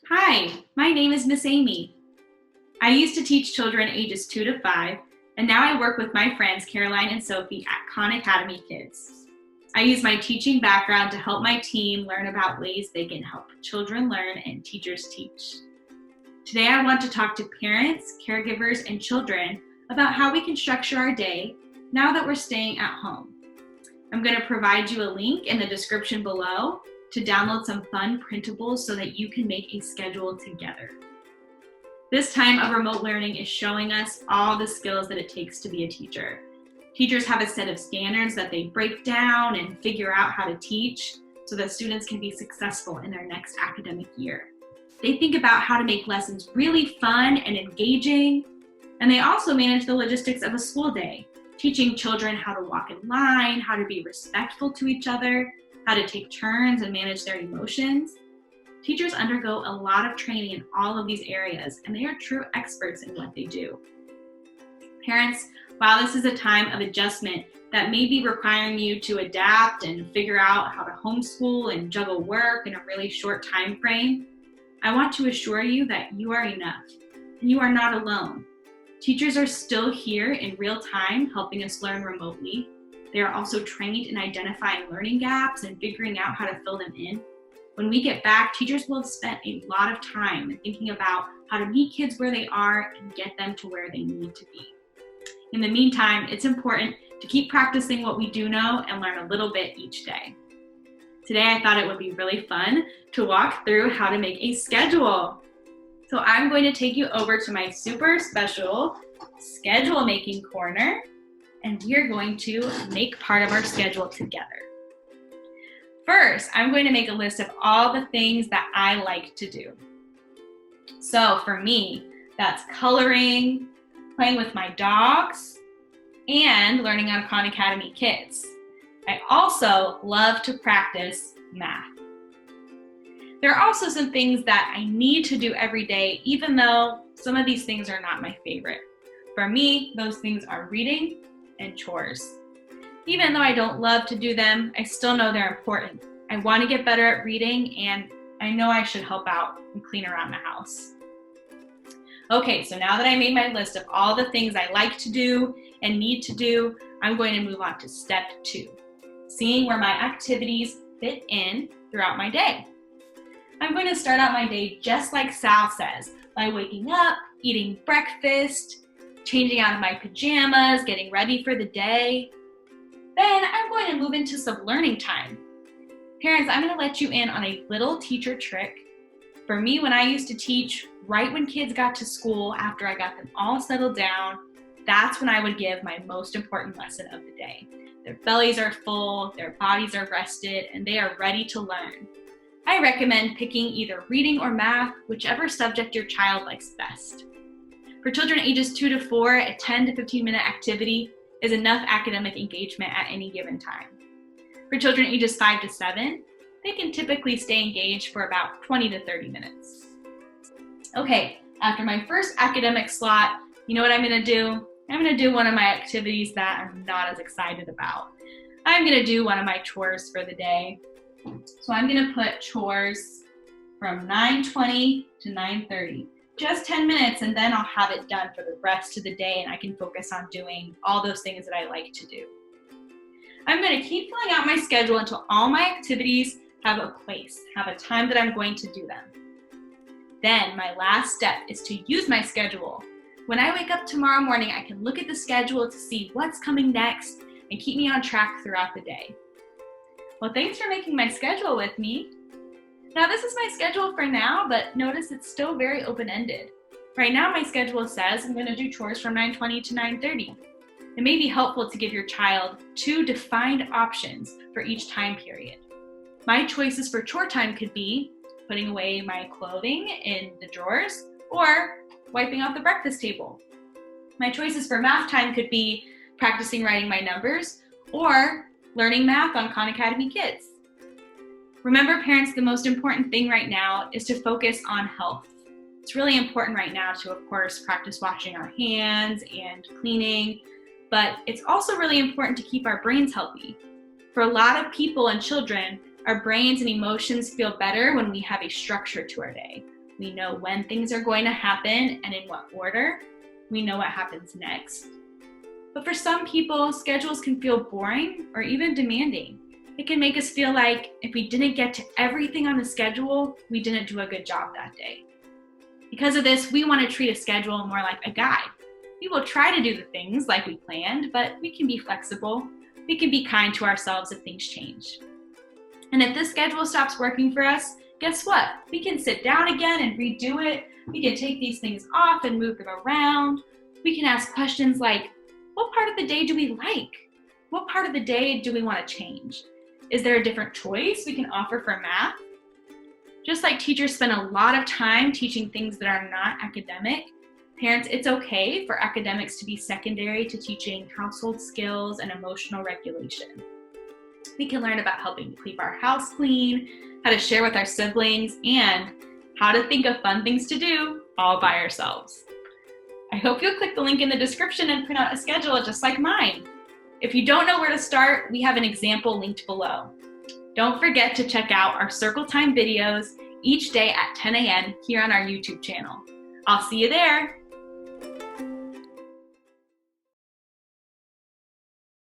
Hi, my name is Miss Aimee. I used to teach children ages 2 to 5, and now I work with my friends Caroline and Sophie at KhanKids-YT-Apple. I use my teaching background to help my team learn about ways they can help children learn and teachers teach. Today I want to talk to parents, caregivers, and children about how we can structure our day now that we're staying at home. I'm going to provide you a link in the description below to download some fun printables so that you can make a schedule together. This time of remote learning is showing us all the skills that it takes to be a teacher. Teachers have a set of standards that they break down and figure out how to teach so that students can be successful in their next academic year. They think about how to make lessons really fun and engaging, and they also manage the logistics of a school day, teaching children how to walk in line, how to be respectful to each other, how to take turns and manage their emotions. Teachers undergo a lot of training in all of these areas, and they are true experts in what they do. Parents, while this is a time of adjustment that may be requiring you to adapt and figure out how to homeschool and juggle work in a really short time frame, I want to assure you that you are enough, and you are not alone. Teachers are still here in real time helping us learn remotely. They are also trained in identifying learning gaps and figuring out how to fill them in. When we get back, teachers will have spent a lot of time thinking about how to meet kids where they are and get them to where they need to be. In the meantime, it's important to keep practicing what we do know and learn a little bit each day. Today, I thought it would be really fun to walk through how to make a schedule. So I'm going to take you over to my super special schedule making corner, and we are going to make part of our schedule together. First, I'm going to make a list of all the things that I like to do. So for me, that's coloring, playing with my dogs, and learning on Khan Academy Kids. I also love to practice math. There are also some things that I need to do every day, even though some of these things are not my favorite. For me, those things are reading and chores. Even though I don't love to do them, I still know they're important. I want to get better at reading, and I know I should help out and clean around the house. Okay, so now that I made my list of all the things I like to do and need to do, I'm going to move on to step 2, seeing where my activities fit in throughout my day. I'm going to start out my day just like Sal says, by waking up, eating breakfast, changing out of my pajamas, getting ready for the day. Then I'm going to move into some learning time. Parents, I'm going to let you in on a little teacher trick. For me, when I used to teach, right when kids got to school, after I got them all settled down, that's when I would give my most important lesson of the day. Their bellies are full, their bodies are rested, and they are ready to learn. I recommend picking either reading or math, whichever subject your child likes best. For children ages 2 to 4, a 10 to 15 minute activity is enough academic engagement at any given time. For children ages 5 to 7, they can typically stay engaged for about 20 to 30 minutes. Okay, after my first academic slot, you know what I'm going to do? I'm going to do one of my activities that I'm not as excited about. I'm going to do one of my chores for the day. So I'm going to put chores from 9:20 to 9:30. Just 10 minutes, and then I'll have it done for the rest of the day, and I can focus on doing all those things that I like to do. I'm going to keep filling out my schedule until all my activities have a place, have a time that I'm going to do them. Then my last step is to use my schedule. When I wake up tomorrow morning, I can look at the schedule to see what's coming next and keep me on track throughout the day. Well, thanks for making my schedule with me. Now, this is my schedule for now, but notice it's still very open-ended. Right now, my schedule says I'm going to do chores from 9:20 to 9:30. It may be helpful to give your child 2 defined options for each time period. My choices for chore time could be putting away my clothing in the drawers or wiping off the breakfast table. My choices for math time could be practicing writing my numbers or learning math on Khan Academy Kids. Remember, parents, the most important thing right now is to focus on health. It's really important right now to, of course, practice washing our hands and cleaning, but it's also really important to keep our brains healthy. For a lot of people and children, our brains and emotions feel better when we have a structure to our day. We know when things are going to happen and in what order. We know what happens next. But for some people, schedules can feel boring or even demanding. It can make us feel like if we didn't get to everything on the schedule, we didn't do a good job that day. Because of this, we want to treat a schedule more like a guide. We will try to do the things like we planned, but we can be flexible. We can be kind to ourselves if things change. And if this schedule stops working for us, guess what? We can sit down again and redo it. We can take these things off and move them around. We can ask questions like, what part of the day do we like? What part of the day do we want to change? Is there a different choice we can offer for math? Just like teachers spend a lot of time teaching things that are not academic, parents, it's okay for academics to be secondary to teaching household skills and emotional regulation. We can learn about helping to keep our house clean, how to share with our siblings, and how to think of fun things to do all by ourselves. I hope you'll click the link in the description and print out a schedule just like mine. If you don't know where to start, we have an example linked below. Don't forget to check out our Circle Time videos each day at 10 a.m. here on our YouTube channel. I'll see you there.